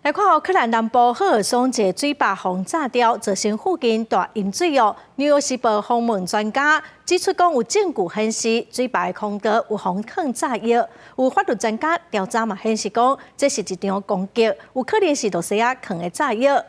来看乌克兰南部赫尔松一个水坝轰炸掉，造成附近大淹水哦。纽约时报访问专家指出，讲有证据显示水坝的空道有放放炸药。有法律专家调查嘛显示讲，这是一场攻击，有可能是罗西亚放的炸药。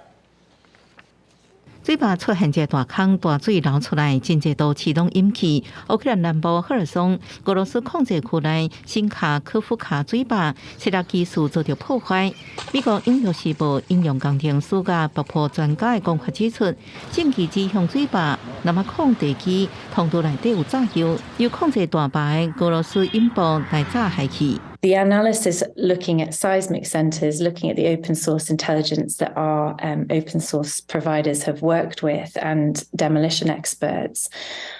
水坝出现一个大坑，大水流出来，真侪都启动引起乌克兰南部赫尔松俄罗斯控制区内新卡科夫卡水坝设立技术遭到破坏。美国《纽约时报》引用工程师甲爆破专家的讲法指出，证据指向水坝那么控地基通道内底有炸药，由控制大坝的俄罗斯引爆来炸害去。The analysis looking at seismic centres, looking at the open source intelligence that our open source providers have worked with and demolition experts,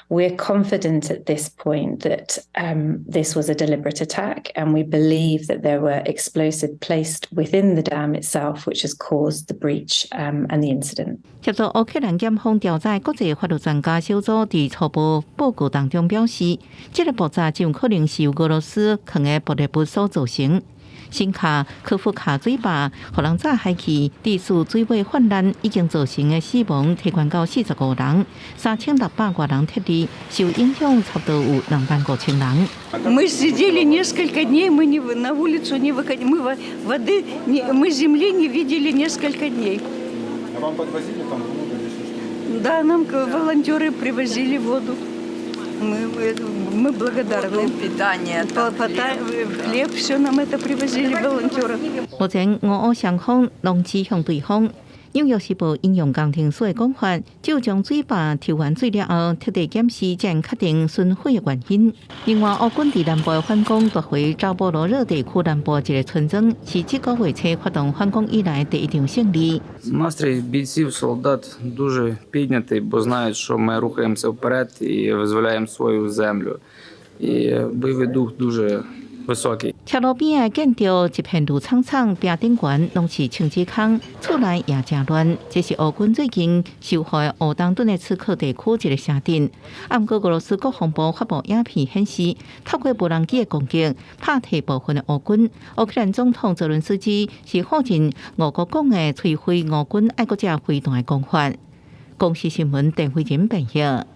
we're confident at this point that this was a deliberate attack, and we believe that there were explosives placed within the dam itself, which has caused the breach and the incident. 协助乌克兰检方调查国际法律专家小组伫初步报告当中表示，这个爆炸就可能是由俄罗斯放的爆裂物所造成。新卡科夫卡水坝互人炸害去，地处水位泛滥，已经造成的死亡提悬到45人，3600多人撤离，受影响差不多有25000人。Мы сидели несколько дней, мы на улицу не выходили, мы воды, мы земли не видели несколько дней. А вам подвозили там воду или что? Да, нам волонтеры привозили воду. Мы благодарны. Питание, хлеб, все нам это привозили волонтеры. 目前，俄乌双方拢指向对方。纽约时报引用工程师的讲法，只有将水坝抽完水了后，彻底检视，才能确定损毁的原因。另外，乌军伫南部的反攻夺回扎波罗热地区南部一个村庄，是这个月初发动反攻以来第一场胜利。Настрій бійців, солдат дуже піднятий, бо знають, що ми рухаємося вперед і визволяємо свою землю. І бойовий дух дуже високий. 桥路边的建筑一片绿葱葱，边顶悬拢是青石坑，厝内也真乱。这是乌军最近收复的乌东顿的刺客地区一个城镇。不过，俄罗斯国防部发布影片显示，透过无人机的攻击，拍退部分的乌军。乌克兰总统泽伦斯基是否认俄国讲的摧毁俄军爱国者飞弹的讲法。公视新闻邓慧仁报道。